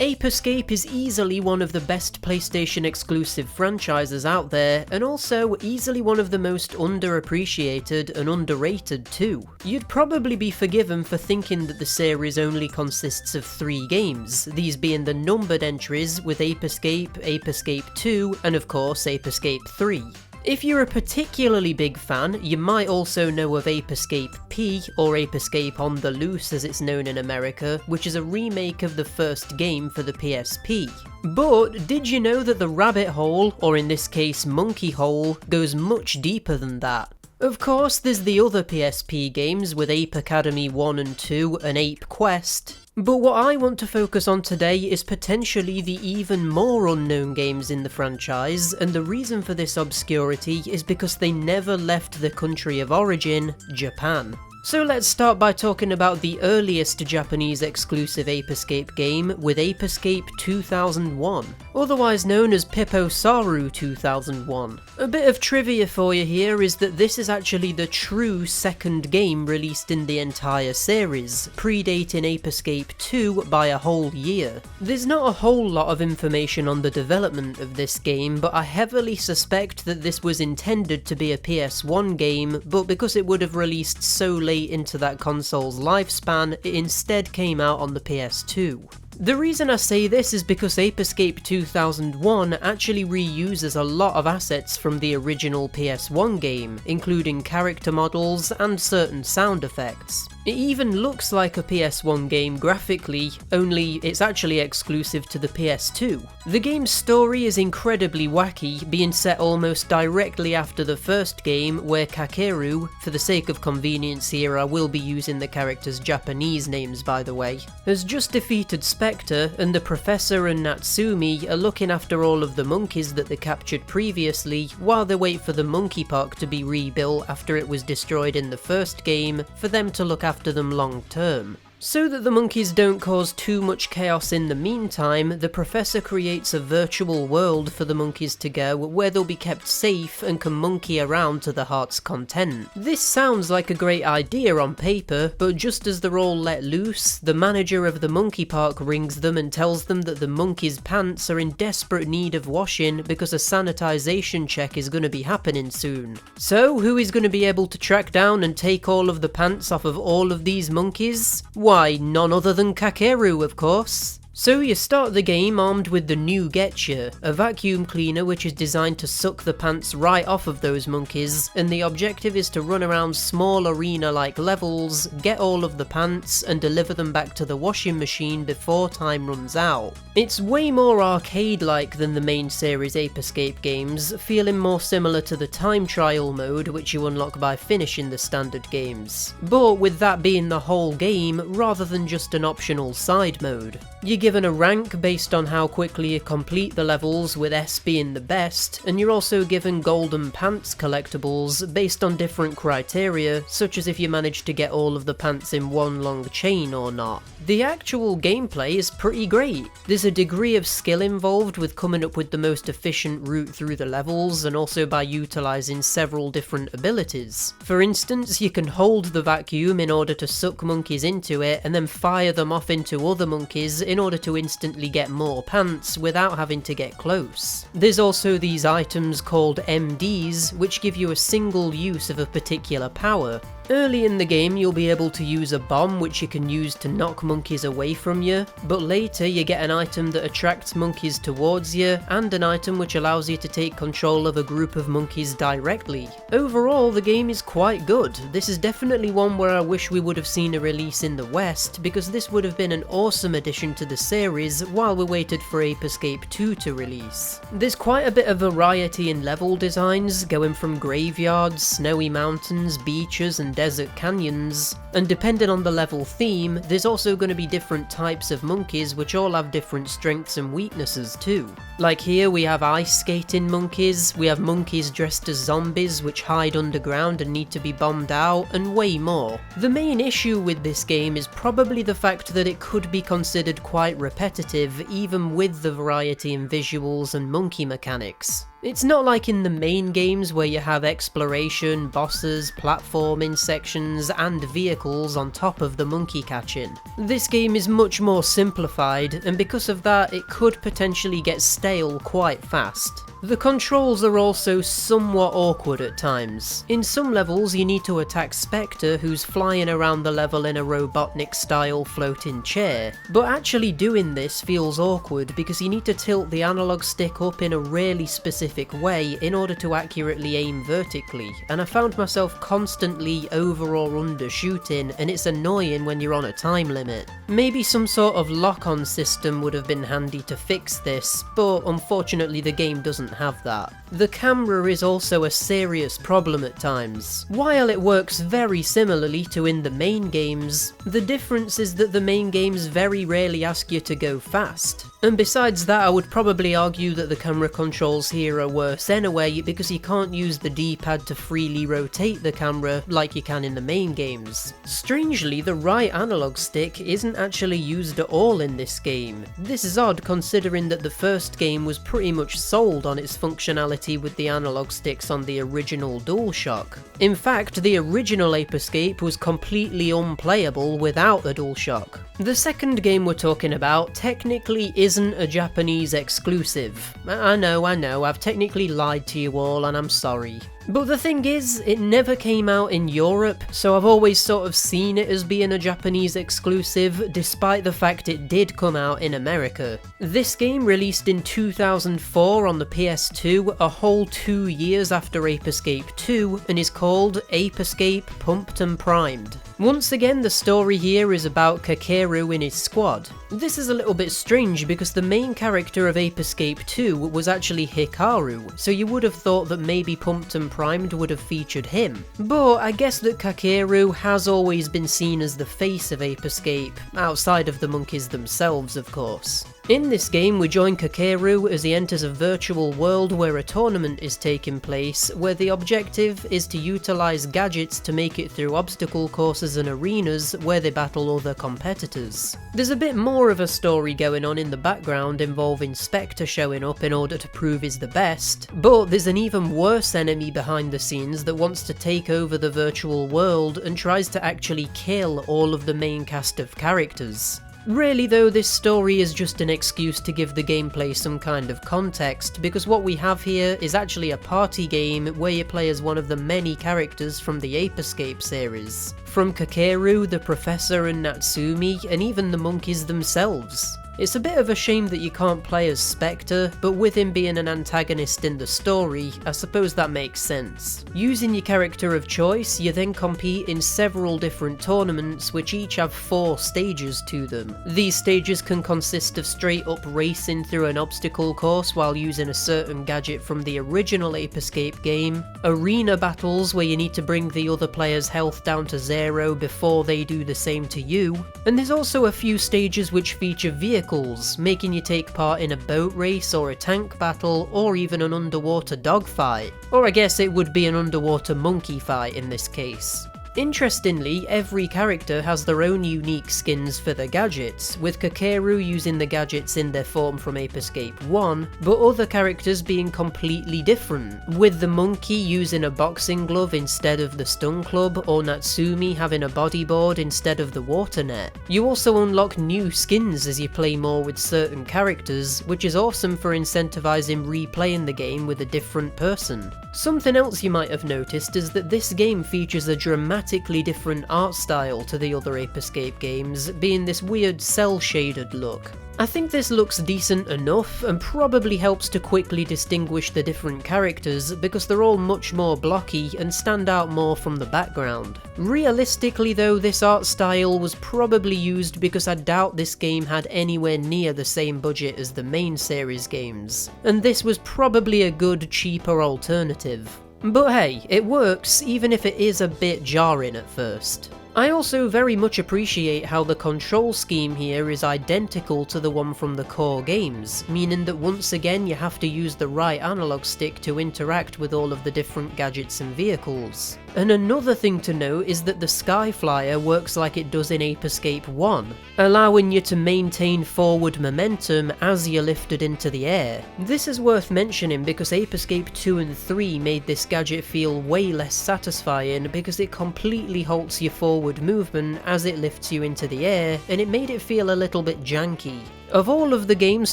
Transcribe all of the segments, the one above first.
Ape Escape is easily one of the best PlayStation exclusive franchises out there, and also easily one of the most underappreciated and underrated too. You'd probably be forgiven for thinking that the series only consists of 3 games, these being the numbered entries with Ape Escape, Ape Escape 2, and of course Ape Escape 3. If you're a particularly big fan, you might also know of Ape Escape P, or Ape Escape on the Loose as it's known in America, which is a remake of the first game for the PSP. But did you know that the rabbit hole, or in this case monkey hole, goes much deeper than that? Of course, there's the other PSP games with Ape Academy 1 and 2 and Ape Quest, but what I want to focus on today is potentially the even more unknown games in the franchise, and the reason for this obscurity is because they never left the country of origin, Japan. So let's start by talking about the earliest Japanese exclusive Ape Escape game with Ape Escape 2001, otherwise known as SaruSaru 2001. A bit of trivia for you here is that this is actually the true second game released in the entire series, predating Ape Escape 2 by a whole year. There's not a whole lot of information on the development of this game, but I heavily suspect that this was intended to be a PS1 game, but because it would have released so late into that console's lifespan, it instead came out on the PS2. The reason I say this is because Ape Escape 2001 actually reuses a lot of assets from the original PS1 game, including character models and certain sound effects. It even looks like a PS1 game graphically, only it's actually exclusive to the PS2. The game's story is incredibly wacky, being set almost directly after the first game, where Kakeru, for the sake of convenience here I will be using the characters' Japanese names by the way, has just defeated Spectre, and the Professor and Natsumi are looking after all of the monkeys that they captured previously while they wait for the monkey park to be rebuilt after it was destroyed in the first game, for them to look after them long term. So that the monkeys don't cause too much chaos in the meantime, the Professor creates a virtual world for the monkeys to go where they'll be kept safe and can monkey around to the heart's content. This sounds like a great idea on paper, but just as they're all let loose, the manager of the monkey park rings them and tells them that the monkeys' pants are in desperate need of washing because a sanitization check is going to be happening soon. So who is going to be able to track down and take all of the pants off of all of these monkeys? Why, none other than Kakeru, of course. So you start the game armed with the new Getcha, a vacuum cleaner which is designed to suck the pants right off of those monkeys, and the objective is to run around small arena-like levels, get all of the pants, and deliver them back to the washing machine before time runs out. It's way more arcade-like than the main series Ape Escape games, feeling more similar to the time trial mode which you unlock by finishing the standard games, but with that being the whole game rather than just an optional side mode. You're given a rank based on how quickly you complete the levels, with S being the best, and you're also given golden pants collectibles based on different criteria, such as if you manage to get all of the pants in one long chain or not. The actual gameplay is pretty great. There's a degree of skill involved with coming up with the most efficient route through the levels, and also by utilising several different abilities. For instance, you can hold the vacuum in order to suck monkeys into it, and then fire them off into other monkeys in order to instantly get more pants without having to get close. There's also these items called MDs, which give you a single use of a particular power. Early in the game you'll be able to use a bomb which you can use to knock monkeys away from you, but later you get an item that attracts monkeys towards you, and an item which allows you to take control of a group of monkeys directly. Overall the game is quite good. This is definitely one where I wish we would have seen a release in the West, because this would have been an awesome addition to the series while we waited for Ape Escape 2 to release. There's quite a bit of variety in level designs, going from graveyards, snowy mountains, beaches and desert canyons, and depending on the level theme, there's also going to be different types of monkeys which all have different strengths and weaknesses too. Like here we have ice skating monkeys, we have monkeys dressed as zombies which hide underground and need to be bombed out, and way more. The main issue with this game is probably the fact that it could be considered quite repetitive even with the variety in visuals and monkey mechanics. It's not like in the main games where you have exploration, bosses, platforming sections, and vehicles on top of the monkey catching. This game is much more simplified, and because of that it could potentially get stale quite fast. The controls are also somewhat awkward at times. In some levels you need to attack Spectre, who's flying around the level in a Robotnik style floating chair, but actually doing this feels awkward because you need to tilt the analog stick up in a really specific way in order to accurately aim vertically, and I found myself constantly over or under shooting, and it's annoying when you're on a time limit. Maybe some sort of lock-on system would have been handy to fix this, but unfortunately the game doesn't have that. The camera is also a serious problem at times. While it works very similarly to in the main games, the difference is that the main games very rarely ask you to go fast. And besides that, I would probably argue that the camera controls here are worse anyway, because you can't use the D-pad to freely rotate the camera like you can in the main games. Strangely, the right analog stick isn't actually used at all in this game. This is odd considering that the first game was pretty much sold on its functionality with the analog sticks on the original DualShock. In fact, the original Ape Escape was completely unplayable without a DualShock. The second game we're talking about technically isn't a Japanese exclusive. I know, I've technically lied to you all and I'm sorry. But the thing is, it never came out in Europe, so I've always sort of seen it as being a Japanese exclusive, despite the fact it did come out in America. This game released in 2004 on the PS2, a whole 2 years after Ape Escape 2, and is called Ape Escape Pumped and Primed. Once again, the story here is about Kakeru and his squad. This is a little bit strange because the main character of Ape Escape 2 was actually Hikaru, so you would have thought that maybe Pumped and Primed would have featured him. But I guess that Kakeru has always been seen as the face of Ape Escape, outside of the monkeys themselves of course. In this game we join Kakeru as he enters a virtual world where a tournament is taking place, where the objective is to utilise gadgets to make it through obstacle courses and arenas where they battle other competitors. There's a bit more of a story going on in the background involving Spectre showing up in order to prove he's the best, but there's an even worse enemy behind the scenes that wants to take over the virtual world and tries to actually kill all of the main cast of characters. Really though, this story is just an excuse to give the gameplay some kind of context, because what we have here is actually a party game where you play as one of the many characters from the Ape Escape series. From Kakeru, the Professor and Natsumi, and even the monkeys themselves. It's a bit of a shame that you can't play as Spectre, but with him being an antagonist in the story, I suppose that makes sense. Using your character of choice, you then compete in several different tournaments which each have 4 stages to them. These stages can consist of straight up racing through an obstacle course while using a certain gadget from the original Ape Escape game, arena battles where you need to bring the other player's health down to 0 before they do the same to you, and there's also a few stages which feature vehicles, making you take part in a boat race or a tank battle or even an underwater dogfight. Or I guess it would be an underwater monkey fight in this case. Interestingly, every character has their own unique skins for their gadgets, with Kakeru using the gadgets in their form from Ape Escape 1, but other characters being completely different, with the monkey using a boxing glove instead of the stun club, or Natsumi having a bodyboard instead of the water net. You also unlock new skins as you play more with certain characters, which is awesome for incentivizing replaying the game with a different person. Something else you might have noticed is that this game features a dramatically different art style to the other Ape Escape games, being this weird cel-shaded look. I think this looks decent enough and probably helps to quickly distinguish the different characters because they're all much more blocky and stand out more from the background. Realistically though, this art style was probably used because I doubt this game had anywhere near the same budget as the main series games, and this was probably a good, cheaper alternative. But hey, it works even if it is a bit jarring at first. I also very much appreciate how the control scheme here is identical to the one from the core games, meaning that once again you have to use the right analog stick to interact with all of the different gadgets and vehicles. And another thing to note is that the Skyflyer works like it does in Ape Escape 1, allowing you to maintain forward momentum as you're lifted into the air. This is worth mentioning because Ape Escape 2 and 3 made this gadget feel way less satisfying because it completely halts your forward movement as it lifts you into the air, and it made it feel a little bit janky. Of all of the games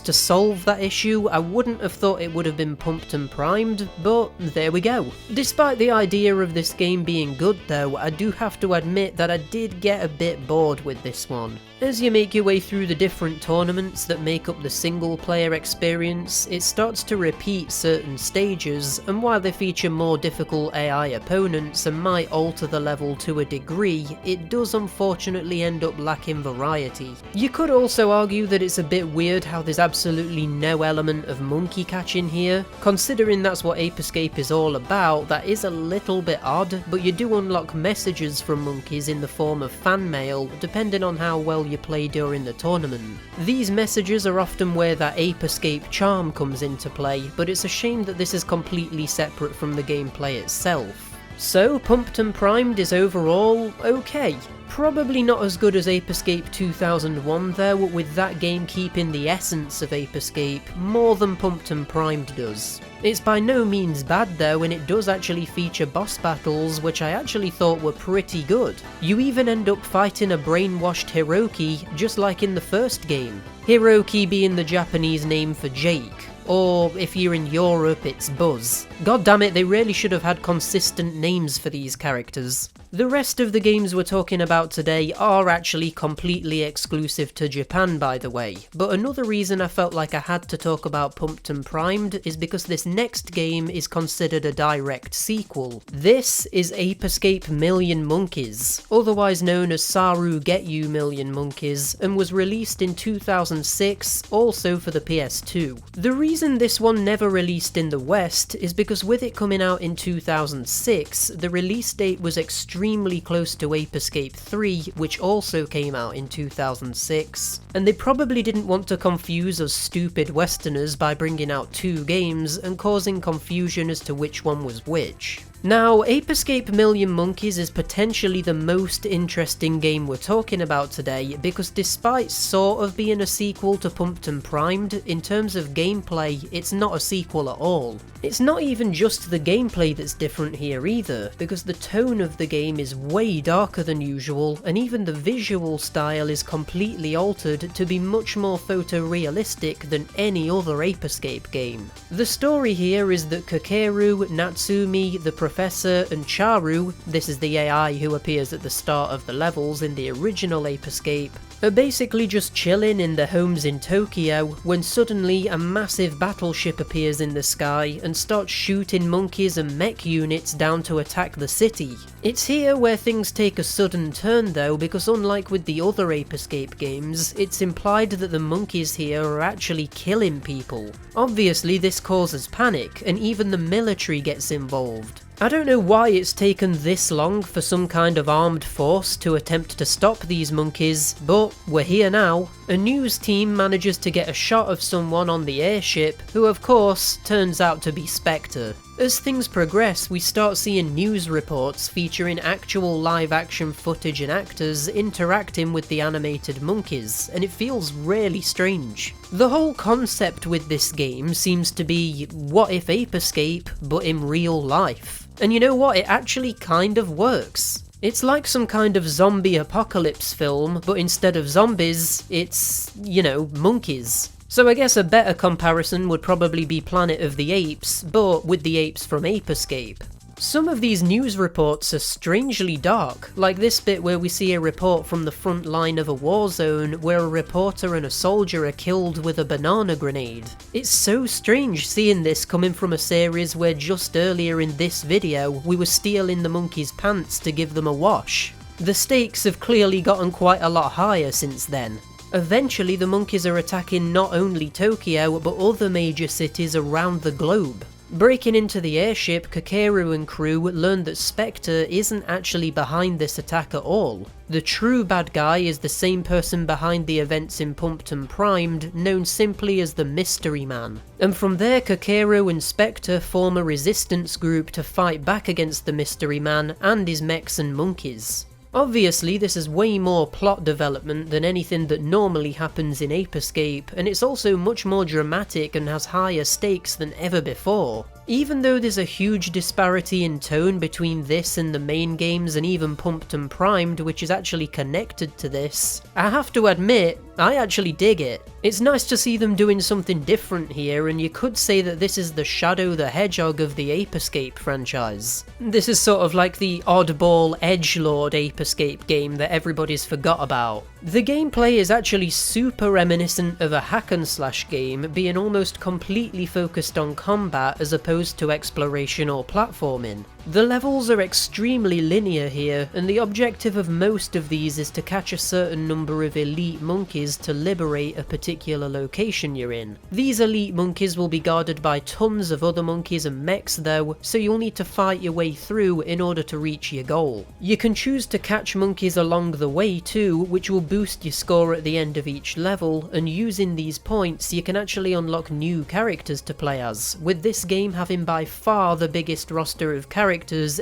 to solve that issue, I wouldn't have thought it would have been pumped and primed, but there we go. Despite the idea of this game being good though, I do have to admit that I did get a bit bored with this one. As you make your way through the different tournaments that make up the single player experience, it starts to repeat certain stages, and while they feature more difficult AI opponents and might alter the level to a degree, it does unfortunately end up lacking variety. You could also argue that it's a bit weird how there's absolutely no element of monkey catching here. Considering that's what Ape Escape is all about, that is a little bit odd, but you do unlock messages from monkeys in the form of fan mail, depending on how well you play during the tournament. These messages are often where that Ape Escape charm comes into play, but it's a shame that this is completely separate from the gameplay itself. So, Pumped and Primed is overall okay. Probably not as good as Ape Escape 2001 though, with that game keeping the essence of Ape Escape more than Pumped and Primed does. It's by no means bad though, and it does actually feature boss battles which I actually thought were pretty good. You even end up fighting a brainwashed Hiroki just like in the first game. Hiroki being the Japanese name for Jake. Or if you're in Europe, it's Buzz. God damn it, they really should have had consistent names for these characters. The rest of the games we're talking about today are actually completely exclusive to Japan, by the way, but another reason I felt like I had to talk about Pumped and Primed is because this next game is considered a direct sequel. This is Ape Escape Million Monkeys, otherwise known as Saru Get You Million Monkeys, and was released in 2006, also for the PS2. The reason this one never released in the West is because with it coming out in 2006, the release date was extremely close to Ape Escape 3, which also came out in 2006, and they probably didn't want to confuse us stupid Westerners by bringing out two games and causing confusion as to which one was which. Now, Ape Escape Million Monkeys is potentially the most interesting game we're talking about today because despite sort of being a sequel to Pumped and Primed, in terms of gameplay, it's not a sequel at all. It's not even just the gameplay that's different here either, because the tone of the game is way darker than usual, and even the visual style is completely altered to be much more photorealistic than any other Ape Escape game. The story here is that Kakeru, Natsumi, the Professor, and Charu, this is the AI who appears at the start of the levels in the original Ape Escape, are basically just chilling in their homes in Tokyo when suddenly a massive battleship appears in the sky and starts shooting monkeys and mech units down to attack the city. It's here where things take a sudden turn though, because unlike with the other Ape Escape games, it's implied that the monkeys here are actually killing people. Obviously this causes panic, and even the military gets involved. I don't know why it's taken this long for some kind of armed force to attempt to stop these monkeys, but we're here now. A news team manages to get a shot of someone on the airship, who of course turns out to be Spectre. As things progress, we start seeing news reports featuring actual live-action footage and actors interacting with the animated monkeys, and it feels really strange. The whole concept with this game seems to be, what if Ape Escape, but in real life? And you know what, it actually kind of works. It's like some kind of zombie apocalypse film, but instead of zombies, it's, you know, monkeys. So I guess a better comparison would probably be Planet of the Apes, but with the apes from Ape Escape. Some of these news reports are strangely dark, like this bit where we see a report from the front line of a war zone where a reporter and a soldier are killed with a banana grenade. It's so strange seeing this coming from a series where just earlier in this video we were stealing the monkeys' pants to give them a wash. The stakes have clearly gotten quite a lot higher since then. Eventually the monkeys are attacking not only Tokyo but other major cities around the globe. Breaking into the airship, connessiour and crew learn that Spectre isn't actually behind this attack at all. The true bad guy is the same person behind the events in Pumped and Primed, known simply as the Mystery Man. And from there, connessiour and Spectre form a resistance group to fight back against the Mystery Man and his mechs and monkeys. Obviously, this is way more plot development than anything that normally happens in Ape Escape, and it's also much more dramatic and has higher stakes than ever before. Even though there's a huge disparity in tone between this and the main games and even Pumped and Primed, which is actually connected to this, I have to admit, I actually dig it. It's nice to see them doing something different here, and you could say that this is the Shadow the Hedgehog of the Ape Escape franchise. This is sort of like the oddball edgelord Ape Escape game that everybody's forgot about. The gameplay is actually super reminiscent of a hack and slash game, being almost completely focused on combat as opposed to exploration or platforming. The levels are extremely linear here, and the objective of most of these is to catch a certain number of elite monkeys to liberate a particular location you're in. These elite monkeys will be guarded by tons of other monkeys and mechs though, so you'll need to fight your way through in order to reach your goal. You can choose to catch monkeys along the way too, which will boost your score at the end of each level, and using these points you can actually unlock new characters to play as, with this game having by far the biggest roster of characters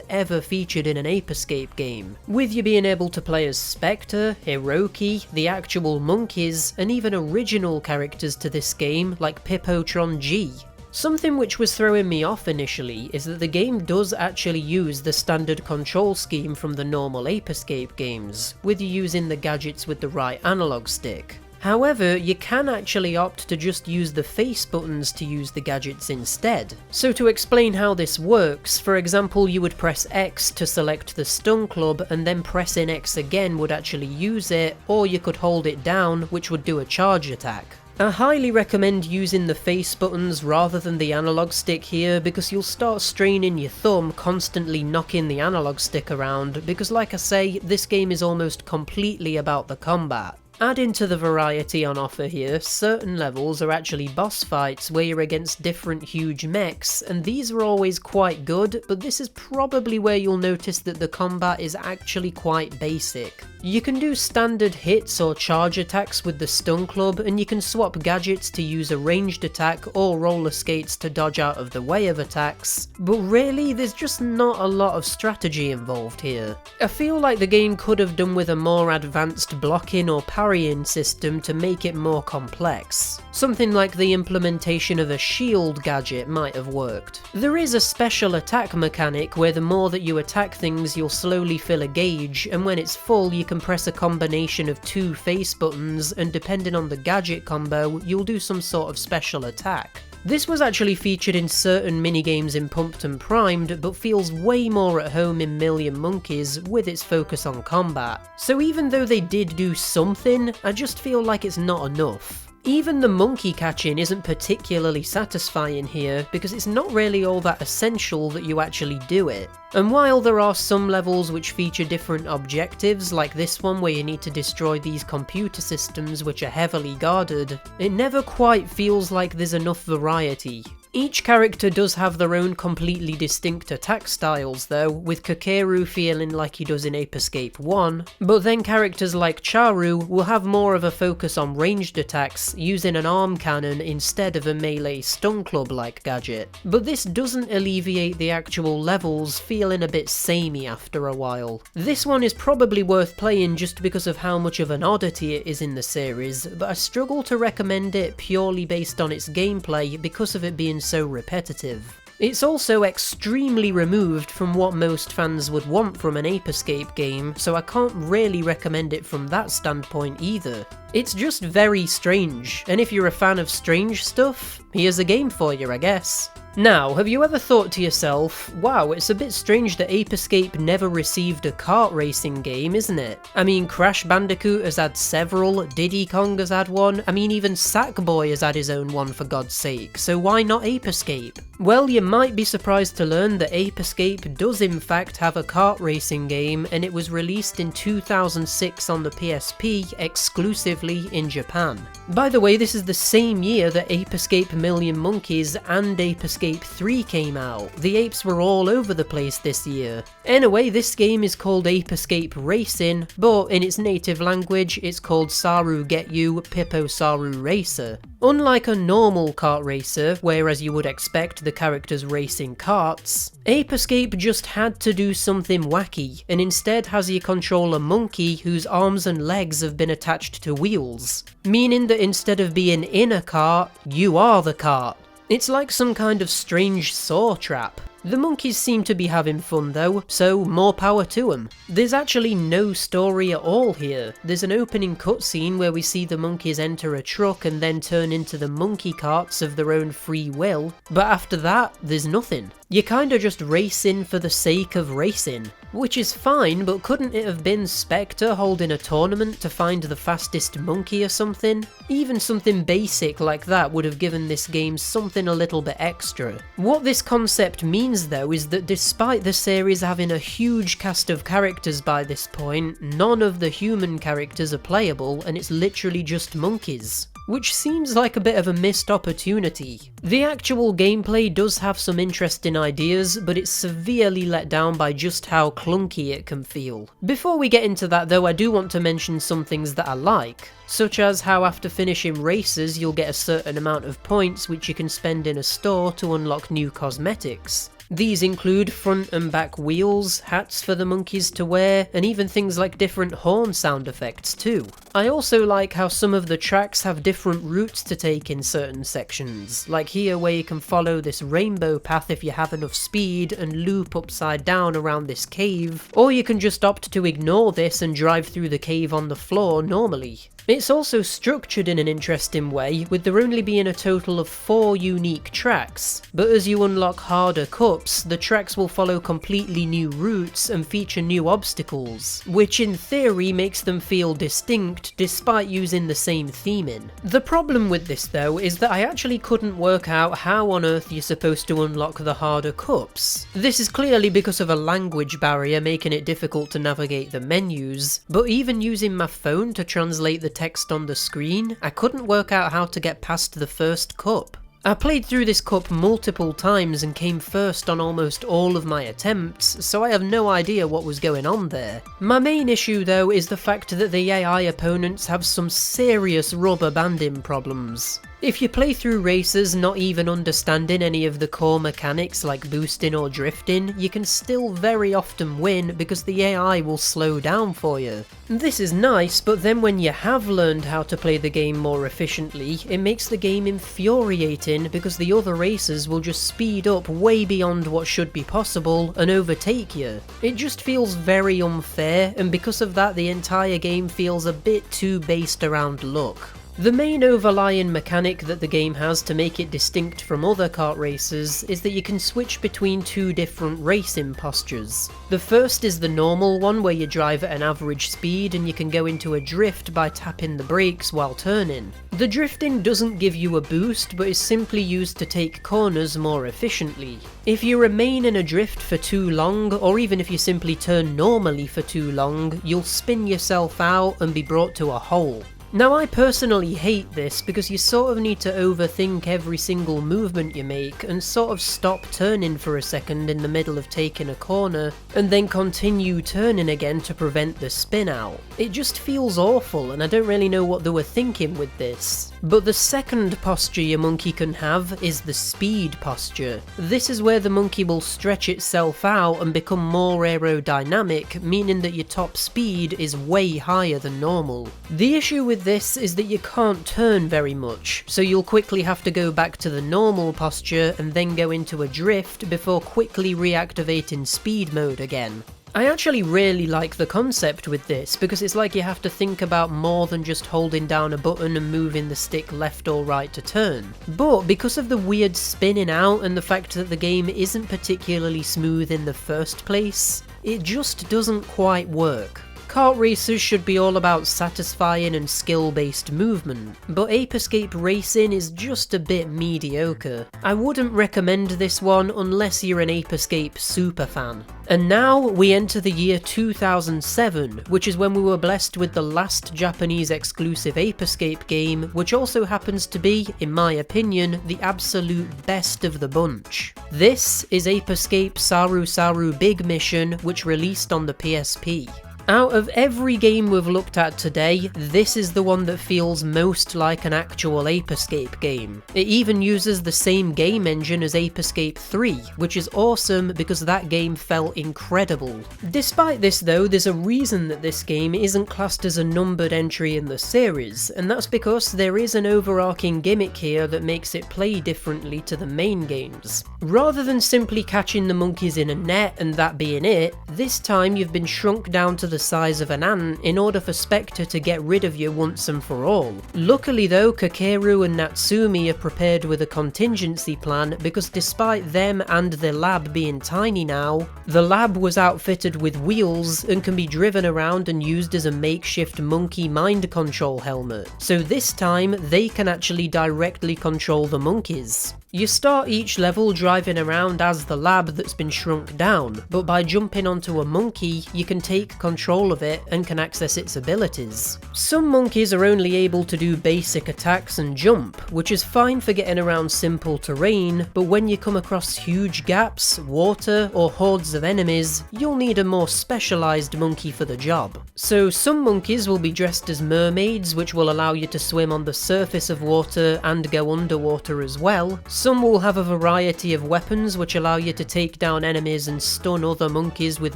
ever featured in an Ape Escape game, with you being able to play as Spectre, Hiroki, the actual monkeys, and even original characters to this game like Pippotron G. Something which was throwing me off initially is that the game does actually use the standard control scheme from the normal Ape Escape games, with you using the gadgets with the right analog stick. However, you can actually opt to just use the face buttons to use the gadgets instead. So to explain how this works, for example, you would press X to select the stun club, and then pressing X again would actually use it, or you could hold it down, which would do a charge attack. I highly recommend using the face buttons rather than the analog stick here, because you'll start straining your thumb constantly knocking the analog stick around, because like I say, this game is almost completely about the combat. Adding to the variety on offer here, certain levels are actually boss fights where you're against different huge mechs, and these are always quite good, but this is probably where you'll notice that the combat is actually quite basic. You can do standard hits or charge attacks with the stun club, and you can swap gadgets to use a ranged attack or roller skates to dodge out of the way of attacks, but really there's just not a lot of strategy involved here. I feel like the game could have done with a more advanced blocking or parrying system to make it more complex. Something like the implementation of a shield gadget might have worked. There is a special attack mechanic where the more that you attack things you'll slowly fill a gauge, and when it's full you can press a combination of 2 face buttons, and depending on the gadget combo you'll do some sort of special attack. This was actually featured in certain minigames in Pumped and Primed, but feels way more at home in Million Monkeys with its focus on combat. So even though they did do something, I just feel like it's not enough. Even the monkey catching isn't particularly satisfying here, because it's not really all that essential that you actually do it. And while there are some levels which feature different objectives, like this one where you need to destroy these computer systems which are heavily guarded, it never quite feels like there's enough variety. Each character does have their own completely distinct attack styles though, with connessiour feeling like he does in Ape Escape 1, but then characters like Charu will have more of a focus on ranged attacks, using an arm cannon instead of a melee stun club like gadget. But this doesn't alleviate the actual levels feeling a bit samey after a while. This one is probably worth playing just because of how much of an oddity it is in the series, but I struggle to recommend it purely based on its gameplay because of it being so repetitive. It's also extremely removed from what most fans would want from an Ape Escape game, so I can't really recommend it from that standpoint either. It's just very strange, and if you're a fan of strange stuff, here's a game for you, I guess. Now, have you ever thought to yourself, wow, it's a bit strange that Ape Escape never received a kart racing game, isn't it? I mean, Crash Bandicoot has had several, Diddy Kong has had one, I mean even Sackboy has had his own one for God's sake, so why not Ape Escape? Well, you might be surprised to learn that Ape Escape does in fact have a kart racing game, and it was released in 2006 on the PSP exclusively in Japan. By the way, this is the same year that Ape Escape Million Monkeys and Ape Escape 3 came out. The apes were all over the place this year. Anyway, this game is called Ape Escape Racing, but in its native language it's called Saru Get You Pippo Saru Racer. Unlike a normal kart racer, where as you would expect the characters racing karts, Ape Escape just had to do something wacky, and instead has you control a monkey whose arms and legs have been attached to wheels, meaning that instead of being in a cart, you are the cart. It's like some kind of strange saw trap. The monkeys seem to be having fun though, so more power to them. There's actually no story at all here. There's an opening cutscene where we see the monkeys enter a truck and then turn into the monkey carts of their own free will, but after that, there's nothing. You're kinda just racing for the sake of racing. Which is fine, but couldn't it have been Spectre holding a tournament to find the fastest monkey or something? Even something basic like that would have given this game something a little bit extra. What this concept means though is that despite the series having a huge cast of characters by this point, none of the human characters are playable and it's literally just monkeys. Which seems like a bit of a missed opportunity. The actual gameplay does have some interesting ideas, but it's severely let down by just how clunky it can feel. Before we get into that though, I do want to mention some things that I like, such as how after finishing races you'll get a certain amount of points which you can spend in a store to unlock new cosmetics. These include front and back wheels, hats for the monkeys to wear, and even things like different horn sound effects too. I also like how some of the tracks have different routes to take in certain sections, like here where you can follow this rainbow path if you have enough speed and loop upside down around this cave, or you can just opt to ignore this and drive through the cave on the floor normally. It's also structured in an interesting way, with there only being a total of 4 unique tracks, but as you unlock harder cups, the tracks will follow completely new routes and feature new obstacles, which in theory makes them feel distinct despite using the same theming. The problem with this though is that I actually couldn't work out how on earth you're supposed to unlock the harder cups. This is clearly because of a language barrier making it difficult to navigate the menus, but even using my phone to translate the text on the screen, I couldn't work out how to get past the first cup. I played through this cup multiple times and came first on almost all of my attempts, so I have no idea what was going on there. My main issue though is the fact that the AI opponents have some serious rubber banding problems. If you play through races not even understanding any of the core mechanics like boosting or drifting, you can still very often win because the AI will slow down for you. This is nice, but then when you have learned how to play the game more efficiently, it makes the game infuriating because the other racers will just speed up way beyond what should be possible and overtake you. It just feels very unfair, and because of that the entire game feels a bit too based around luck. The main overlying mechanic that the game has to make it distinct from other kart races is that you can switch between 2 different racing postures. The first is the normal one where you drive at an average speed and you can go into a drift by tapping the brakes while turning. The drifting doesn't give you a boost but is simply used to take corners more efficiently. If you remain in a drift for too long, or even if you simply turn normally for too long, you'll spin yourself out and be brought to a hole. Now I personally hate this because you sort of need to overthink every single movement you make and sort of stop turning for a second in the middle of taking a corner and then continue turning again to prevent the spin out. It just feels awful and I don't really know what they were thinking with this. But the second posture your monkey can have is the speed posture. This is where the monkey will stretch itself out and become more aerodynamic, meaning that your top speed is way higher than normal. The issue with this is that you can't turn very much, so you'll quickly have to go back to the normal posture and then go into a drift before quickly reactivating speed mode again. I actually really like the concept with this because it's like you have to think about more than just holding down a button and moving the stick left or right to turn. But because of the weird spinning out and the fact that the game isn't particularly smooth in the first place, it just doesn't quite work. Kart races should be all about satisfying and skill-based movement, but Ape Escape Racing is just a bit mediocre. I wouldn't recommend this one unless you're an Ape Escape superfan. And now we enter the year 2007, which is when we were blessed with the last Japanese exclusive Ape Escape game, which also happens to be, in my opinion, the absolute best of the bunch. This is Ape Escape SaruSaru Big Mission, which released on the PSP. Out of every game we've looked at today, this is the one that feels most like an actual Ape Escape game. It even uses the same game engine as Ape Escape 3, which is awesome because that game felt incredible. Despite this though, there's a reason that this game isn't classed as a numbered entry in the series, and that's because there is an overarching gimmick here that makes it play differently to the main games. Rather than simply catching the monkeys in a net and that being it, this time you've been shrunk down to the size of an ant in order for Spectre to get rid of you once and for all. Luckily though, Kakeru and Natsumi are prepared with a contingency plan because despite them and their lab being tiny now, the lab was outfitted with wheels and can be driven around and used as a makeshift monkey mind control helmet. So this time they can actually directly control the monkeys. You start each level driving around as the lab that's been shrunk down, but by jumping onto a monkey, you can take control of it and can access its abilities. Some monkeys are only able to do basic attacks and jump, which is fine for getting around simple terrain, but when you come across huge gaps, water, or hordes of enemies, you'll need a more specialised monkey for the job. So some monkeys will be dressed as mermaids, which will allow you to swim on the surface of water and go underwater as well. Some will have a variety of weapons which allow you to take down enemies and stun other monkeys with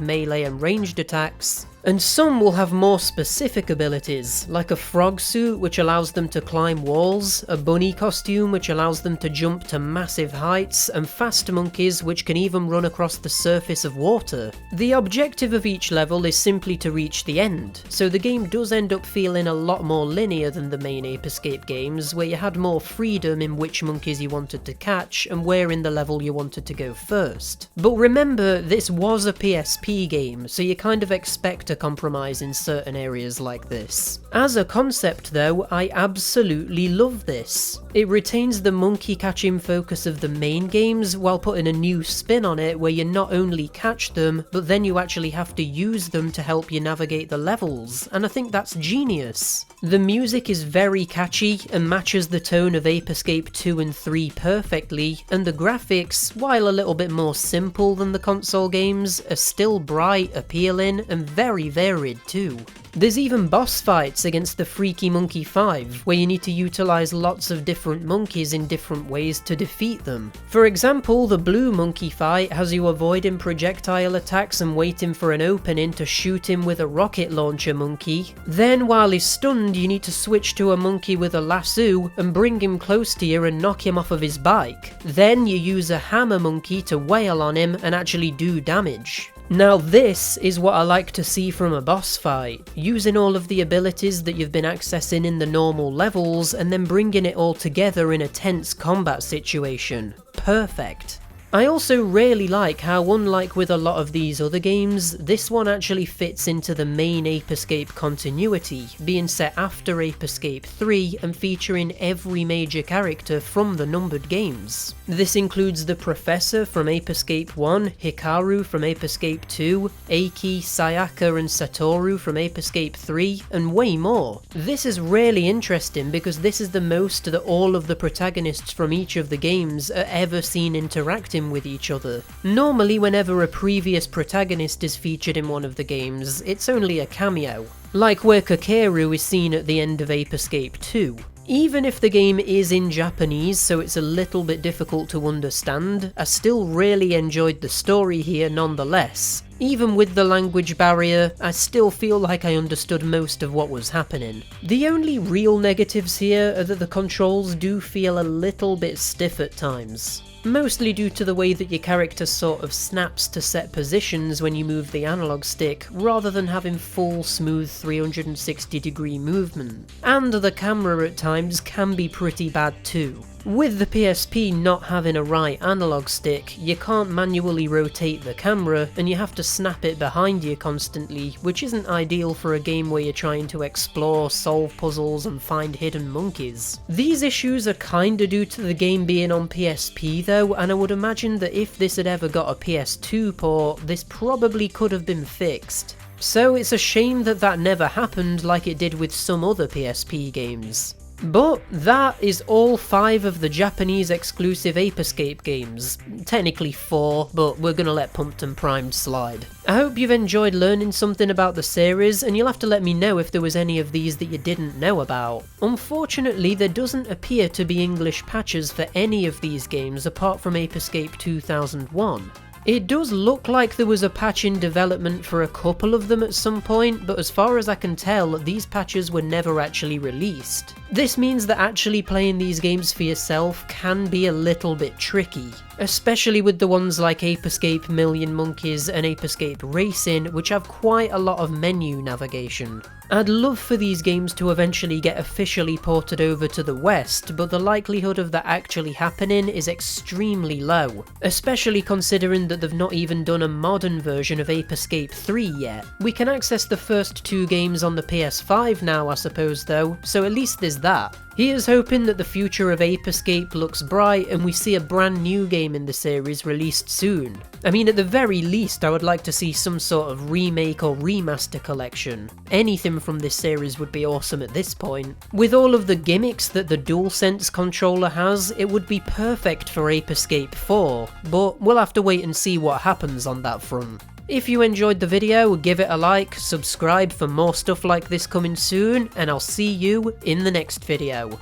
melee and ranged attacks. And some will have more specific abilities, like a frog suit which allows them to climb walls, a bunny costume which allows them to jump to massive heights, and fast monkeys which can even run across the surface of water. The objective of each level is simply to reach the end, so the game does end up feeling a lot more linear than the main Ape Escape games, where you had more freedom in which monkeys you wanted to catch and where in the level you wanted to go first. But remember, this was a PSP game, so you kind of expect a compromise in certain areas like this. As a concept though, I absolutely love this. It retains the monkey catching focus of the main games while putting a new spin on it where you not only catch them, but then you actually have to use them to help you navigate the levels, and I think that's genius. The music is very catchy and matches the tone of Ape Escape 2 and 3 perfectly, and the graphics, while a little bit more simple than the console games, are still bright, appealing, and very varied too. There's even boss fights against the Freaky Monkey 5, where you need to utilise lots of different monkeys in different ways to defeat them. For example, the blue monkey fight has you avoiding projectile attacks and waiting for an opening to shoot him with a rocket launcher monkey. Then while he's stunned, you need to switch to a monkey with a lasso and bring him close to you and knock him off of his bike. Then you use a hammer monkey to wail on him and actually do damage. Now this is what I like to see from a boss fight, using all of the abilities that you've been accessing in the normal levels and then bringing it all together in a tense combat situation. Perfect. I also really like how, unlike with a lot of these other games, this one actually fits into the main Ape Escape continuity, being set after Ape Escape 3 and featuring every major character from the numbered games. This includes the Professor from Ape Escape 1, Hikaru from Ape Escape 2, Eiki, Sayaka and Satoru from Ape Escape 3, and way more. This is really interesting because this is the most that all of the protagonists from each of the games are ever seen interacting with each other. Normally, whenever a previous protagonist is featured in one of the games, it's only a cameo, like where Kakeru is seen at the end of Ape Escape 2. Even if the game is in Japanese, so it's a little bit difficult to understand, I still really enjoyed the story here nonetheless. Even with the language barrier, I still feel like I understood most of what was happening. The only real negatives here are that the controls do feel a little bit stiff at times. Mostly due to the way that your character sort of snaps to set positions when you move the analog stick, rather than having full smooth 360 degree movement. And the camera at times can be pretty bad too. With the PSP not having a right analog stick, you can't manually rotate the camera and you have to snap it behind you constantly, which isn't ideal for a game where you're trying to explore, solve puzzles and find hidden monkeys. These issues are kinda due to the game being on PSP though, and I would imagine that if this had ever got a PS2 port, this probably could have been fixed. So it's a shame that that never happened like it did with some other PSP games. But that is all 5 of the Japanese exclusive Ape Escape games. Technically 4, but we're gonna let Pumped and Primed slide. I hope you've enjoyed learning something about the series, and you'll have to let me know if there was any of these that you didn't know about. Unfortunately, there doesn't appear to be English patches for any of these games apart from Ape Escape 2001. It does look like there was a patch in development for a couple of them at some point, but as far as I can tell, these patches were never actually released. This means that actually playing these games for yourself can be a little bit tricky, especially with the ones like Ape Escape Million Monkeys and Ape Escape Racing, which have quite a lot of menu navigation. I'd love for these games to eventually get officially ported over to the West, but the likelihood of that actually happening is extremely low, especially considering that they've not even done a modern version of Ape Escape 3 yet. We can access the first 2 games on the PS5 now, I suppose though, so at least there's that. Here's hoping that the future of Ape Escape looks bright and we see a brand new game in the series released soon. I mean, at the very least, I would like to see some sort of remake or remaster collection. Anything from this series would be awesome at this point. With all of the gimmicks that the DualSense controller has, it would be perfect for Ape Escape 4, but we'll have to wait and see what happens on that front. If you enjoyed the video, give it a like, subscribe for more stuff like this coming soon, and I'll see you in the next video.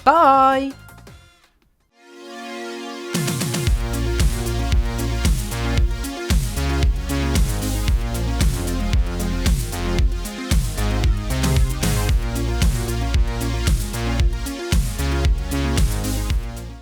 Bye!